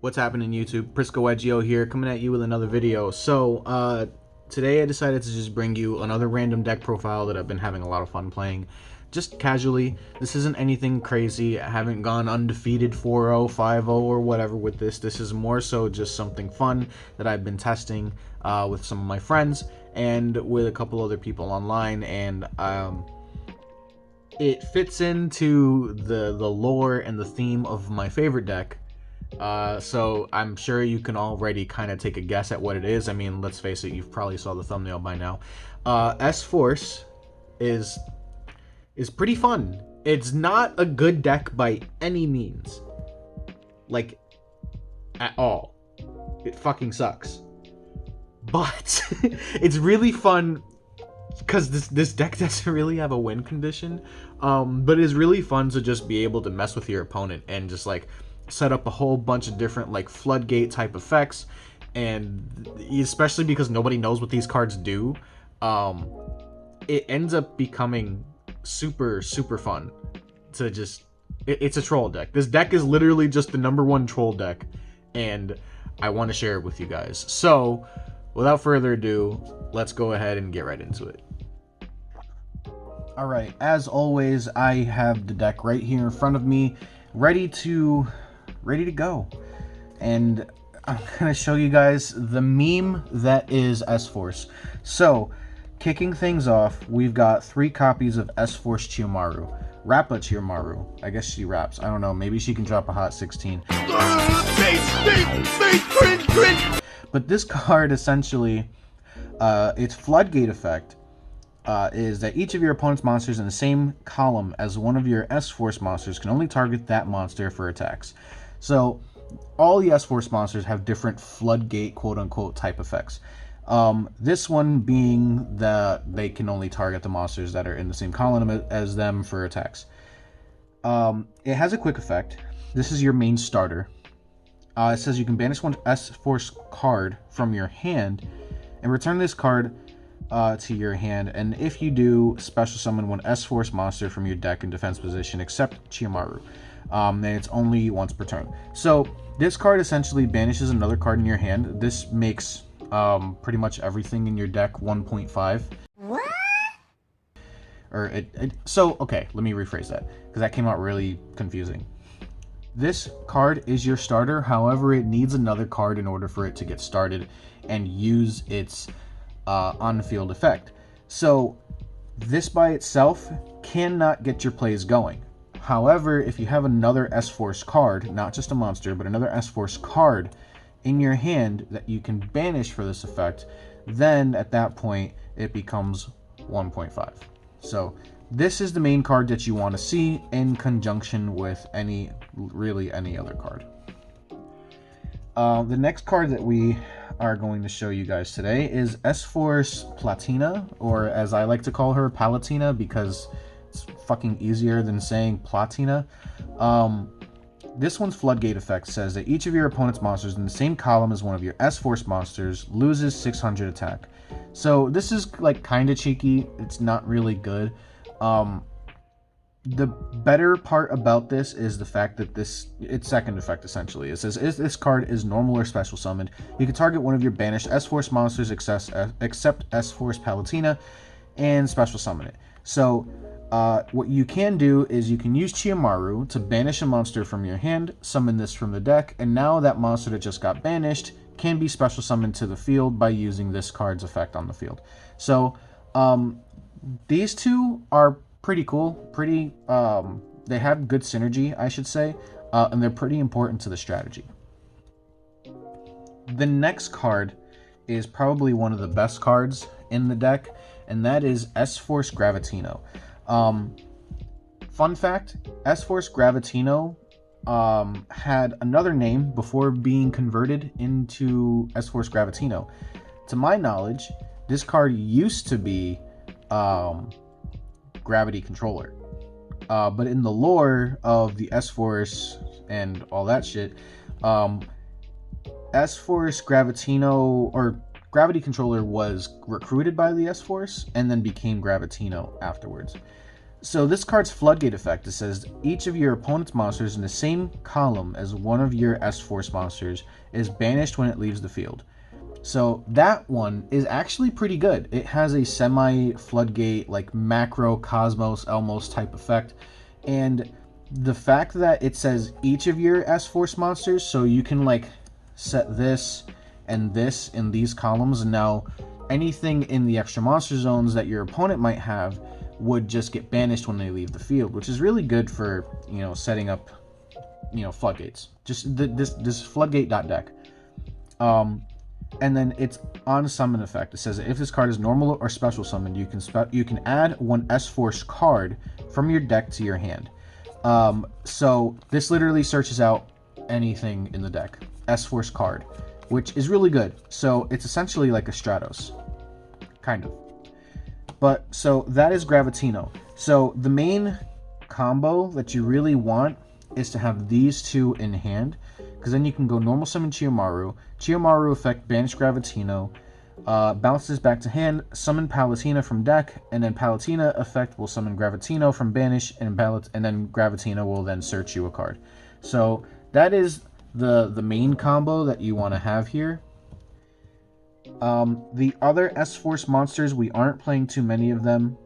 What's happening, YouTube? Prisco here, coming at you with another video. So, today I decided to just bring you another random deck profile that I've been having a lot of fun playing. Just casually. This isn't anything crazy. I haven't gone undefeated 4-0, 5-0, or whatever with this. This is more so just something fun that I've been testing with some of my friends and with a couple other people online, and it fits into the lore and the theme of my favorite deck. So I'm sure you can already kind of take a guess at what it is. I mean, let's face it, you've probably saw the thumbnail by now. S-Force is pretty fun. It's not a good deck by any means. Like, at all. It fucking sucks. But it's really fun because this deck doesn't really have a win condition. But it's really fun to just be able to mess with your opponent and just like set up a whole bunch of different like floodgate type effects, and especially because nobody knows what these cards do, it ends up becoming super fun to just it's a troll deck. This deck is literally just the #1 troll deck, and I want to share it with you guys. So without further ado, let's go ahead and get right into it. Alright, as always, I have the deck right here in front of me, ready to go, and I'm gonna show you guys the meme that is S-Force. So, kicking things off, we've got 3 copies of S-Force Chiyomaru. Rappa Chiyomaru. I guess she raps. I don't know. Maybe she can drop a hot 16. But this card, essentially, its floodgate effect is that each of your opponent's monsters in the same column as one of your S-Force monsters can only target that monster for attacks. So all the S-Force monsters have different floodgate quote-unquote type effects. This one being that they can only target the monsters that are in the same column as them for attacks. It has a quick effect. This is your main starter. It says you can banish one S-Force card from your hand and return this card to your hand, and if you do, special summon one S-Force monster from your deck in defense position except Chiyomaru. And it's only once per turn. So this card essentially banishes another card in your hand. This makes pretty much everything in your deck 1.5. What? Or so okay, let me rephrase that because that came out really confusing. This card is your starter, however it needs another card in order for it to get started and use its on-field effect. So this by itself cannot get your plays going. However, if you have another S-Force card, not just a monster, but another S-Force card in your hand that you can banish for this effect, then at that point it becomes 1.5. So this is the main card that you want to see in conjunction with really any other card. The next card that we are going to show you guys today is S-Force Platina, or as I like to call her, Palatina, because it's fucking easier than saying Platina. This one's floodgate effect says that each of your opponent's monsters in the same column as one of your S-Force monsters loses 600 attack. So this is like kind of cheeky. It's not really good. The better part about this is the fact that its second effect essentially. It says if this card is normal or special summoned, you can target one of your banished S-Force monsters except S-Force Palatina and special summon it. So what you can do is you can use Chiyomaru to banish a monster from your hand, summon this from the deck, and now that monster that just got banished can be special summoned to the field by using this card's effect on the field. So these two are pretty cool, they have good synergy, I should say, and they're pretty important to the strategy. The next card is probably one of the best cards in the deck, and that is S-Force Gravitino. Fun fact, S-Force Gravitino had another name before being converted into S-Force Gravitino. To my knowledge, this card used to be Gravity Controller, but in the lore of the S-Force and all that shit, S-Force Gravitino, or Gravity Controller, was recruited by the S-Force and then became Gravitino afterwards. So this card's Floodgate effect, it says each of your opponent's monsters in the same column as one of your S-Force monsters is banished when it leaves the field. So that one is actually pretty good. It has a semi-Floodgate, like macro Cosmos almost type effect. And the fact that it says each of your S-Force monsters, so you can like set this and this in these columns, and now anything in the extra monster zones that your opponent might have would just get banished when they leave the field, which is really good for, you know, setting up, you know, floodgates. Just this floodgate.deck. And then it's on summon effect. It says that if this card is normal or special summoned, you can add one S-Force card from your deck to your hand. So this literally searches out anything in the deck. S-Force card, which is really good. So it's essentially like a Stratos, kind of. But so that is Gravitino. So the main combo that you really want is to have these two in hand, because then you can go normal summon Chiyomaru, Chiyomaru effect banish Gravitino, bounces back to hand, summon Palutena from deck, and then Palutena effect will summon Gravitino from banish, and then Gravitino will then search you a card. So that is the main combo that you want to have here. The other S-Force monsters, we aren't playing too many of them.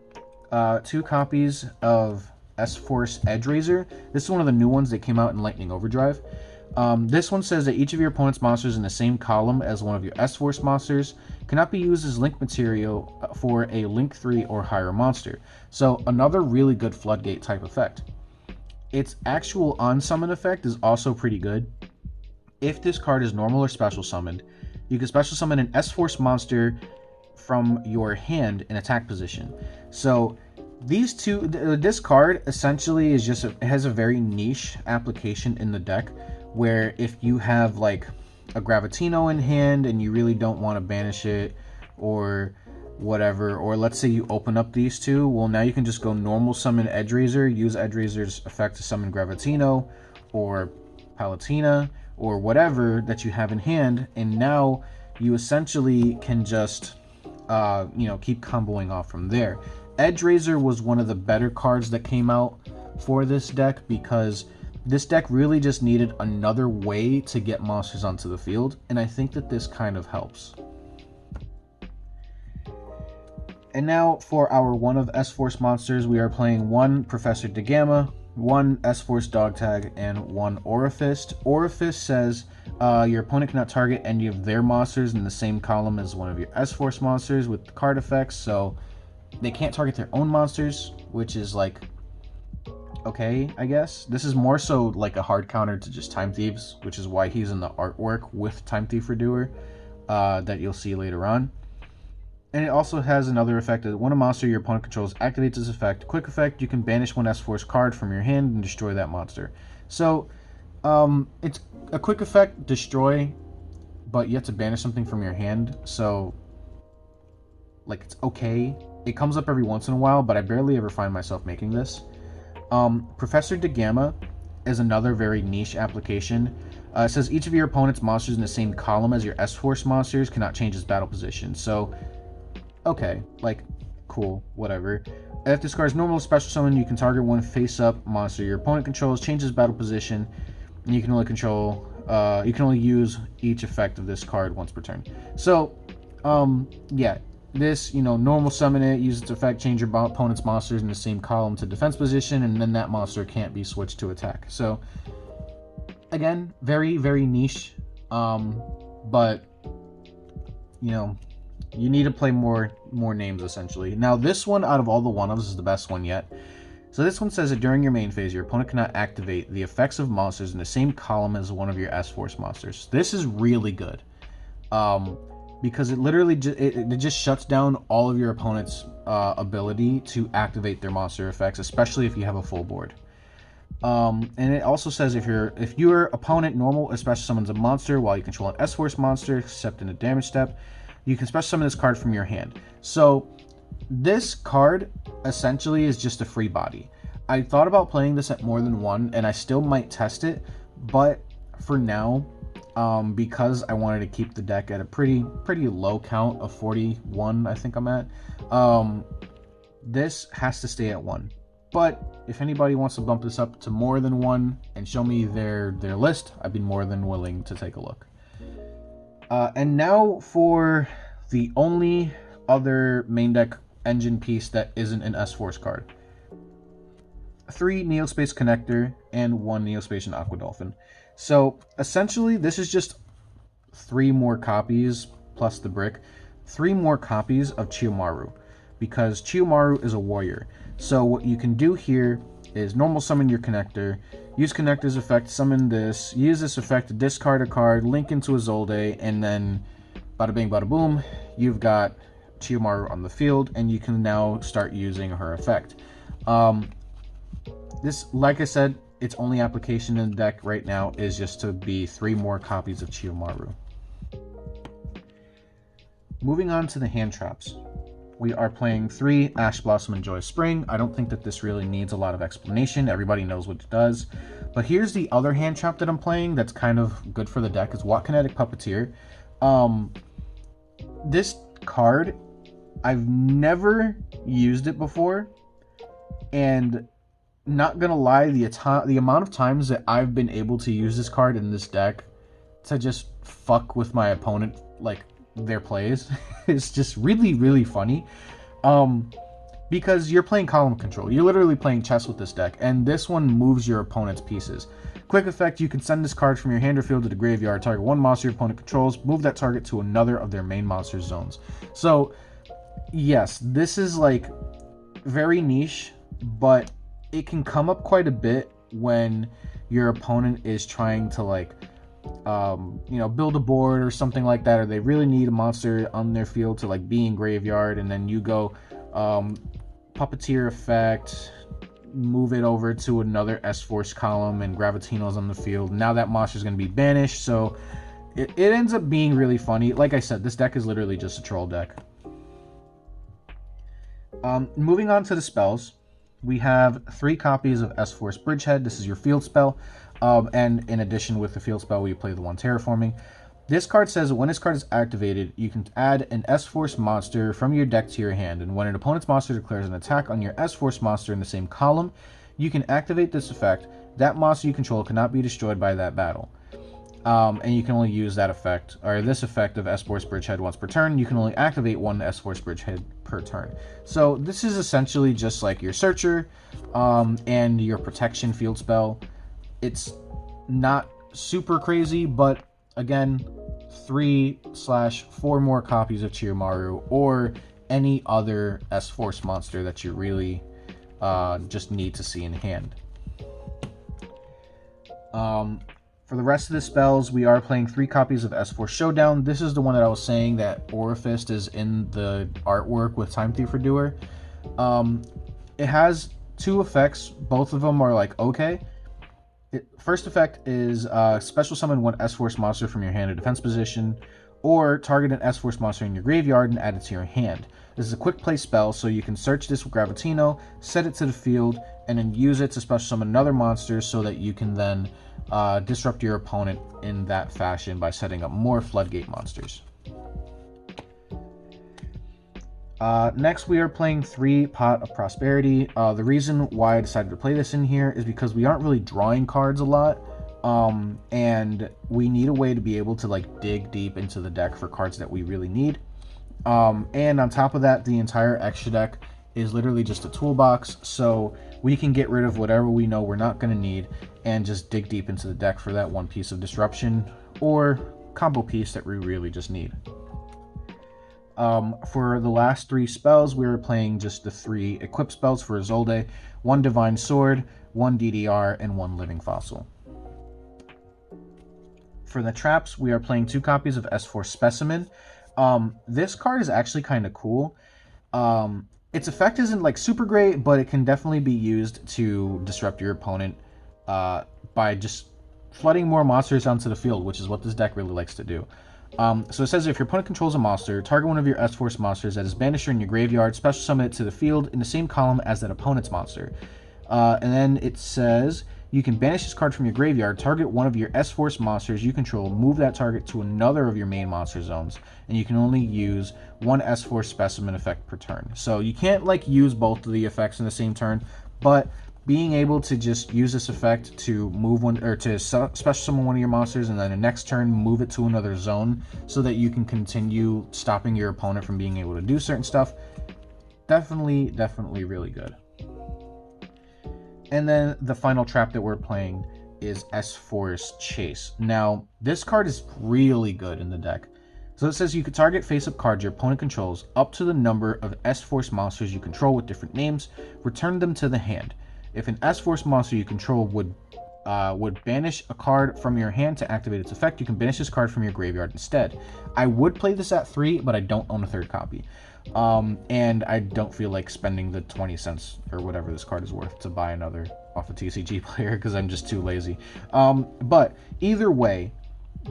2 copies of S-Force Edgeraiser. This is one of the new ones that came out in Lightning Overdrive. This one says that each of your opponent's monsters in the same column as one of your S-Force monsters cannot be used as link material for a Link 3 or higher monster. So another really good Floodgate type effect. Its actual on-summon effect is also pretty good. If this card is normal or special summoned, you can special summon an S-Force monster from your hand in attack position. So these two, this card essentially is just it has a very niche application in the deck, where if you have like a Gravitino in hand and you really don't want to banish it or whatever, or let's say you open up these two, well, now you can just go normal summon Edgeraiser, use Edgeraiser's effect to summon Gravitino or Palutena or whatever that you have in hand, and now you essentially can just you know, keep comboing off from there. Edgeraiser was one of the better cards that came out for this deck, because this deck really just needed another way to get monsters onto the field, and I think that this kind of helps. And now for our one of S-Force monsters, we are playing one Professor DeGamma, one S-Force Dog Tag, and one Aurifist. Aurifist says your opponent cannot target any of their monsters in the same column as one of your S-Force monsters with card effects, so they can't target their own monsters, which is like, okay, I guess. This is more so like a hard counter to just Time Thieves, which is why he's in the artwork with Time Thief Redoer that you'll see later on. And it also has another effect that when a monster your opponent controls activates this effect, quick effect, you can banish one S-Force card from your hand and destroy that monster. So, it's a quick effect, destroy, but you have to banish something from your hand, so, like, it's okay. It comes up every once in a while, but I barely ever find myself making this. Professor DeGamma is another very niche application. It says each of your opponent's monsters in the same column as your S-Force monsters cannot change its battle position, so okay, like, cool, whatever. If this card is normal special summon, you can target one face-up monster your opponent controls, changes battle position, and you can only control, you can only use each effect of this card once per turn. So, yeah, this, you know, normal summon it, use its effect, change your opponent's monsters in the same column to defense position, and then that monster can't be switched to attack. So, again, very, very niche, but, you know, you need to play more names, essentially. Now, this one, out of all the one-ofs, is the best one yet. So this one says that during your main phase, your opponent cannot activate the effects of monsters in the same column as one of your S-Force monsters. This is really good, because it literally it just shuts down all of your opponent's ability to activate their monster effects, especially if you have a full board. And it also says if your opponent normal or special summons a monster while you control an S-Force monster, except in a damage step, you can special summon this card from your hand. So this card essentially is just a free body. I thought about playing this at more than one, and I still might test it, but for now, because I wanted to keep the deck at a pretty low count of 41, I think I'm at, this has to stay at 1. But if anybody wants to bump this up to more than one and show me their list, I'd be more than willing to take a look. And now for the only other main deck engine piece that isn't an S-Force card. 3 Neospace Connector and 1 Neospatian Aqua Dolphin. So essentially this is just 3 more copies plus the brick. 3 more copies of Chiyomaru, because Chiyomaru is a warrior. So what you can do here is normal summon your connector, use connector's effect, summon this, use this effect to discard a card, link into Isolde, and then bada bing bada boom, you've got Chiyomaru on the field, and you can now start using her effect. This, like I said, its only application in the deck right now is just to be 3 more copies of Chiyomaru. Moving on to the hand traps. We are playing 3 Ash Blossom and Joy Spring. I don't think that this really needs a lot of explanation. Everybody knows what it does. But here's the other hand trap that I'm playing that's kind of good for the deck. Is Watt Kinetic Puppeteer. This card, I've never used it before. And not gonna lie, the amount of times that I've been able to use this card in this deck to just fuck with my opponent, like, their plays is just really, really funny. Because you're playing column control. You're literally playing chess with this deck, and this one moves your opponent's pieces. Quick effect, you can send this card from your hand or field to the graveyard, target 1 monster your opponent controls, move that target to another of their main monster zones. So, yes, this is, like, very niche, but it can come up quite a bit when your opponent is trying to, like, you know, build a board or something like that, or they really need a monster on their field to, like, be in graveyard, and then you go Puppeteer effect, move it over to another S-Force column, and Gravitino's on the field. Now that monster is going to be banished, so it ends up being really funny. Like I said, this deck is literally just a troll deck. Moving on to the spells, we have 3 copies of S-Force Bridgehead. This is your field spell. And in addition with the field spell, we play the 1 Terraforming. This card says when this card is activated, you can add an S-Force monster from your deck to your hand. And when an opponent's monster declares an attack on your S-Force monster in the same column, you can activate this effect. That monster you control cannot be destroyed by that battle. And you can only use that effect, or this effect of S-Force Bridgehead once per turn. You can only activate 1 S-Force Bridgehead per turn. So this is essentially just like your Searcher and your Protection field spell. It's not super crazy, but again, 3/4 more copies of Chiyomaru or any other S-Force monster that you really just need to see in hand. For the rest of the spells, we are playing 3 copies of S-Force Showdown. This is the one that I was saying that Aurifist is in the artwork with Time Thief Doer. It has 2 effects. Both of them are like okay. First effect is special summon 1 S-Force monster from your hand to defense position, or target an S-Force monster in your graveyard and add it to your hand. This is a quick play spell, so you can search this with Gravitino, set it to the field, and then use it to special summon another monster so that you can then disrupt your opponent in that fashion by setting up more Floodgate monsters. Next, we are playing 3 Pot of Prosperity. The reason why I decided to play this in here is because we aren't really drawing cards a lot, and we need a way to be able to, like, dig deep into the deck for cards that we really need. And on top of that, the entire extra deck is literally just a toolbox, so we can get rid of whatever we know we're not going to need and just dig deep into the deck for that 1 piece of disruption or combo piece that we really just need. For the last 3 spells, we were playing just the 3 equip spells for Isolde: 1 Divine Sword, 1 DDR, and 1 Living Fossil. For the traps, we are playing 2 copies of S-Force Specimen. This card is actually kind of cool. Its effect isn't like super great, but it can definitely be used to disrupt your opponent by just flooding more monsters onto the field, which is what this deck really likes to do. So it says if your opponent controls a monster, target 1 of your S-Force monsters that is banished in your graveyard, special summon it to the field in the same column as that opponent's monster. And then it says you can banish this card from your graveyard, target 1 of your S-Force monsters you control, move that target to another of your main monster zones, and you can only use 1 S-Force Specimen effect per turn. So you can't, like, use both of the effects in the same turn, But being able to just use this effect to move one, or to special summon one of your monsters, and then the next turn move it to another zone so that you can continue stopping your opponent from being able to do certain stuff, definitely really good. And then the final trap that we're playing is S-Force Chase. Now, this card is really good in the deck. So it says you can target face-up cards your opponent controls up to the number of S-Force monsters you control with different names, return them to the hand. If an S-Force monster you control would banish a card from your hand to activate its effect, you can banish this card from your graveyard instead. I would play this at 3, but I don't own a third copy. And I don't feel like spending the 20 cents or whatever this card is worth to buy another off a TCG player because I'm just too lazy. But either way,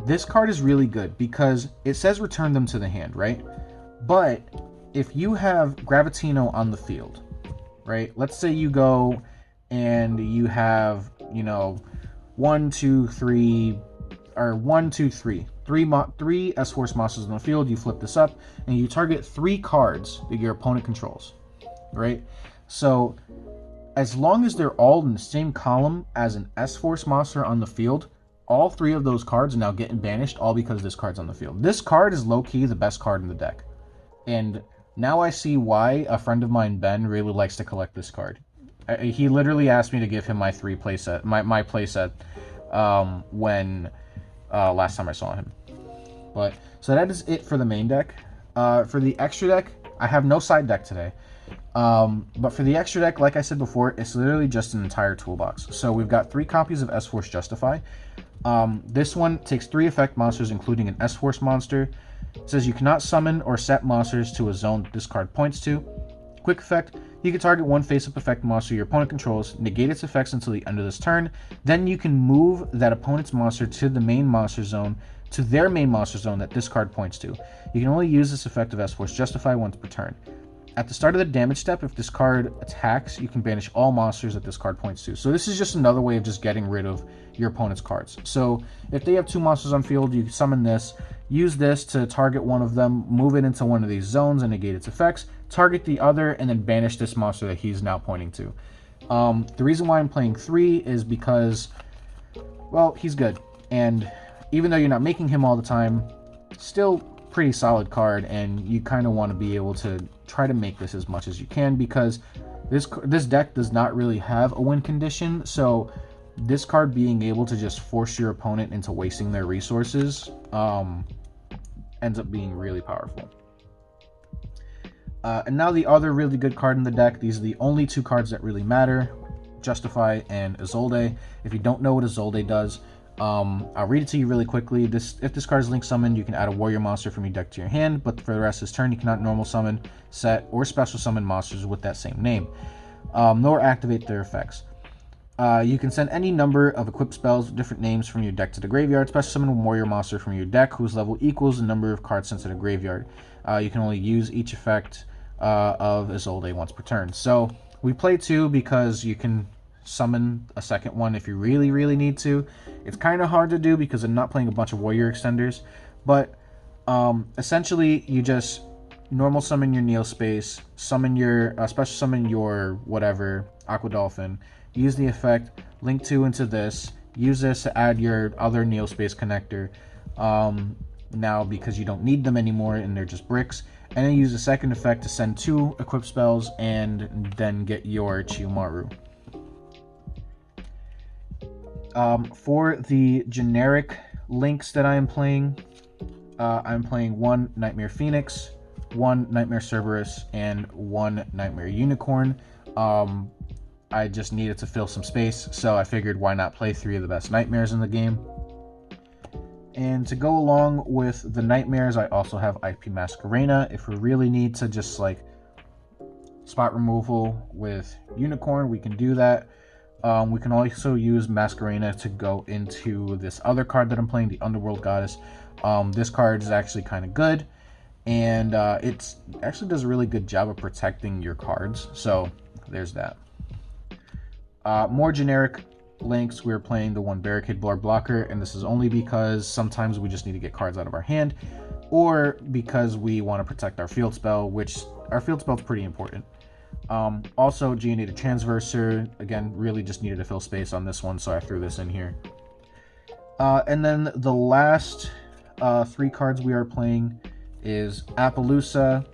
this card is really good because it says return them to the hand, right? But if you have Gravitino on the field, right? Let's say you go and you have, you know, 1, 2, 3, or 1, 2, 3. Three S-Force monsters on the field, you flip this up, and you target 3 cards that your opponent controls, right? So, as long as they're all in the same column as an S-Force monster on the field, all 3 of those cards are now getting banished, all because this card's on the field. This card is low-key the best card in the deck. And now I see why a friend of mine, Ben, really likes to collect this card. He literally asked me to give him my playset, my playset, when last time I saw him. But so that is it for the main deck. For the extra deck, I have no side deck today. But for the extra deck, like I said before, it's literally just an entire toolbox. So we've got 3 copies of S-Force Justify. This one takes 3 effect monsters, including an S-Force monster. It says you cannot summon or set monsters to a zone this card points to. Quick effect, you can target 1 face-up effect monster your opponent controls, negate its effects until the end of this turn. Then you can move that opponent's monster to the main monster zone, to their main monster zone that this card points to. You can only use this effect of S-Force Justify once per turn. At the start of the damage step, if this card attacks, you can banish all monsters that this card points to. So this is just another way of just getting rid of your opponent's cards. So if they have 2 monsters on field, you summon this, use this to target one of them, move it into one of these zones and negate its effects, target the other, and then banish this monster that he's now pointing to. The reason why I'm playing 3 is because, well, he's good. And even though you're not making him all the time, still pretty solid card, and you kind of want to be able to try to make this as much as you can, because this deck does not really have a win condition, so this card being able to just force your opponent into wasting their resources ends up being really powerful. And now the other really good card in the deck, these are the only 2 cards that really matter, Justify and Isolde. If you don't know what Isolde does, I'll read it to you really quickly. If this card is link summoned, you can add a warrior monster from your deck to your hand, but for the rest of this turn, you cannot normal summon, set, or special summon monsters with that same name, nor activate their effects. You can send any number of equipped spells with different names from your deck to the graveyard. Special summon a warrior monster from your deck whose level equals the number of cards sent to the graveyard. You can only use each effect of Isolde once per turn. So we play 2 because you can summon a second one if you really need to. It's kind of hard to do because I'm not playing a bunch of warrior extenders, but essentially you just normal summon your Neospace, summon your special summon your whatever Aqua Dolphin, use the effect, link 2 into this, use this to add your other Neospace connector now because you don't need them anymore and they're just bricks, and then use the second effect to send 2 equipped spells and then get your Chiyomaru. For the generic links that I am playing, I'm playing 1 Nightmare Phoenix, 1 Nightmare Cerberus, and 1 Nightmare Unicorn. I just needed to fill some space, so I figured why not play 3 of the best Nightmares in the game. And to go along with the Nightmares, I also have IP Masquerena. If we really need to just like spot removal with Unicorn, we can do that. We can also use Masquerena to go into this other card that I'm playing, the Underworld Goddess. This card is actually kind of good, and it actually does a really good job of protecting your cards, so there's that. More generic links, we're playing the 1 Barricade Blocker, and this is only because sometimes we just need to get cards out of our hand, or because we want to protect our field spell, which our field spell is pretty important. Also, Geonated Transverser, again, really just needed to fill space on this one, so I threw this in here. And then the last 3 cards we are playing is Appaloosa,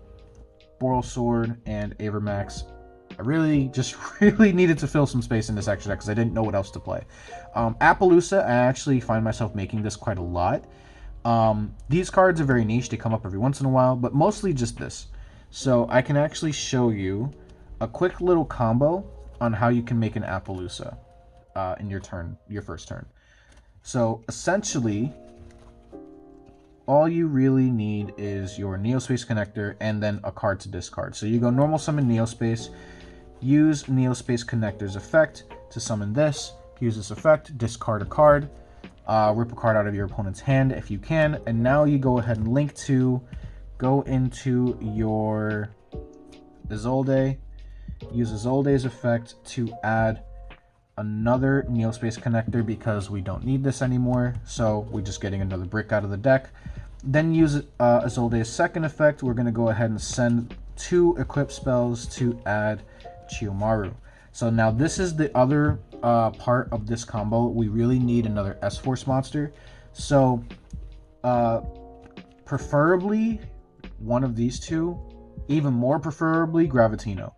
Boral Sword, and Avermax. I really needed to fill some space in this extra deck because I didn't know what else to play. Appaloosa, I actually find myself making this quite a lot. These cards are very niche, they come up every once in a while, but mostly just this. So I can actually show you a quick little combo on how you can make an Appaloosa in your first turn. So essentially, all you really need is your Neospace Connector and then a card to discard. So you go normal summon Neospace, use Neospace Connector's effect to summon this, use this effect, discard a card, rip a card out of your opponent's hand if you can, and now you go ahead and go into your Isolde, use Isolde's effect to add another Neospace Connector because we don't need this anymore, so we're just getting another brick out of the deck. Then use Isolde's second effect. We're going to go ahead and send 2 equip spells to add Chiyomaru. So now this is the other part of this combo. We really need another S-Force monster. So preferably one of these 2, even more preferably Gravitino.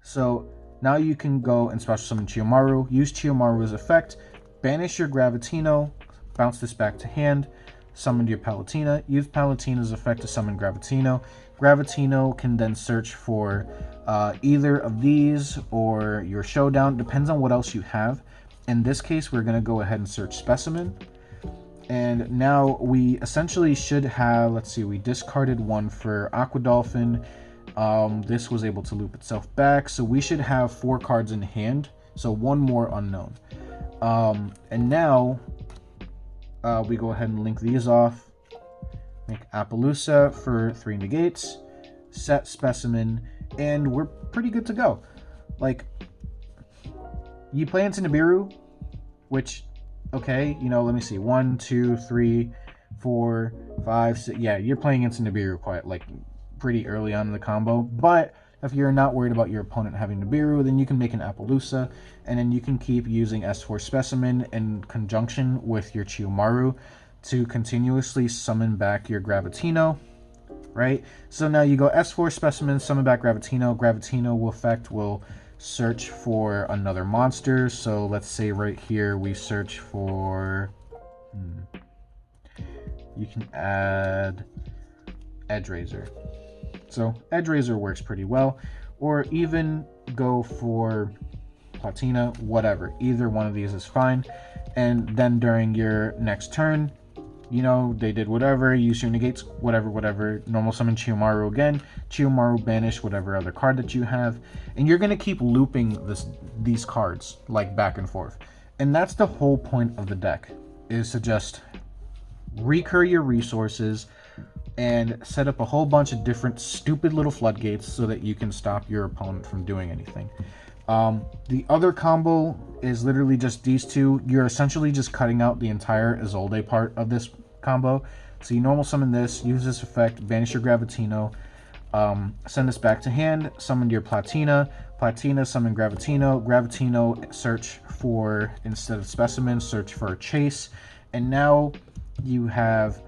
So now you can go and special summon Chiyomaru, use Chiyomaru's effect, banish your Gravitino, bounce this back to hand, summon your Palutena, use Palutina's effect to summon Gravitino. Gravitino can then search for either of these or your Showdown, depends on what else you have. In this case, we're going to go ahead and search Specimen. And now we essentially should have, let's see, we discarded 1 for Aqua Dolphin. This was able to loop itself back, so we should have 4 cards in hand, so 1 more unknown. And now we go ahead and link these off, make Appaloosa for 3 negates, set Specimen, and we're pretty good to go. Like, you play into Nibiru, which, okay, you know, let me see, 1, 2, 3, 4, 5, 6, yeah, you're playing into Nibiru quite, like, pretty early on in the combo, but if you're not worried about your opponent having Nibiru, then you can make an Appaloosa, and then you can keep using S4 Specimen in conjunction with your Chiyomaru to continuously summon back your Gravitino, right? So now you go S4 Specimen, summon back Gravitino. Gravitino will search for another monster. So let's say right here we search for... you can add Edgeraiser. So Edgeraiser works pretty well, or even go for Platina, whatever. Either one of these is fine. And then during your next turn, you know, they did whatever, use your negates, whatever. Normal summon Chiyomaru again. Chiyomaru banish whatever other card that you have. And you're going to keep looping these cards, like, back and forth. And that's the whole point of the deck, is to just recur your resources and set up a whole bunch of different stupid little floodgates so that you can stop your opponent from doing anything. The other combo is literally just these 2. You're essentially just cutting out the entire Isolde part of this combo. So you normal summon this, use this effect, banish your Gravitino, send this back to hand, summon your Platina, summon Gravitino, search for, instead of Specimen, search for a Chase, and now you have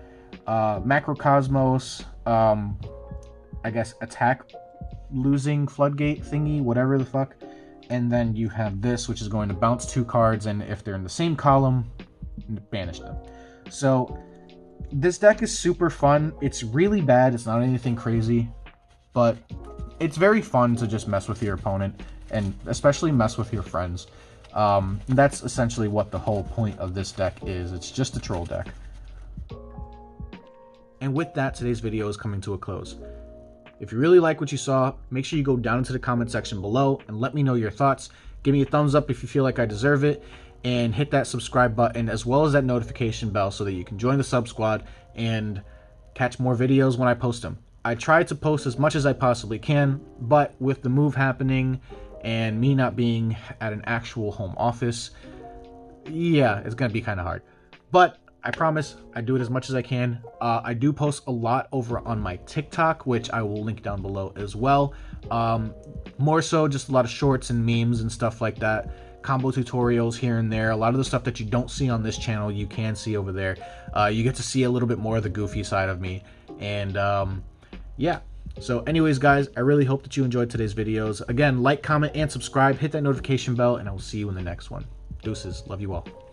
Macrocosmos, I guess attack losing floodgate thingy, whatever the fuck. And then you have this, which is going to bounce 2 cards, and if they're in the same column, banish them. So this deck is super fun. It's really bad. It's not anything crazy, but it's very fun to just mess with your opponent, and especially mess with your friends. That's essentially what the whole point of this deck is. It's just a troll deck. And with that, today's video is coming to a close. If you really like what you saw, make sure you go down into the comment section below and let me know your thoughts. Give me a thumbs up if you feel like I deserve it, and hit that subscribe button as well as that notification bell so that you can join the sub squad and catch more videos when I post them. I try to post as much as I possibly can, but with the move happening and me not being at an actual home office, yeah, it's going to be kind of hard. But I promise I do it as much as I can. I do post a lot over on my TikTok, which I will link down below as well. More so just a lot of shorts and memes and stuff like that. Combo tutorials here and there. A lot of the stuff that you don't see on this channel, you can see over there. You get to see a little bit more of the goofy side of me. And yeah. So anyways, guys, I really hope that you enjoyed today's videos. Again, like, comment, and subscribe. Hit that notification bell, and I will see you in the next one. Deuces. Love you all.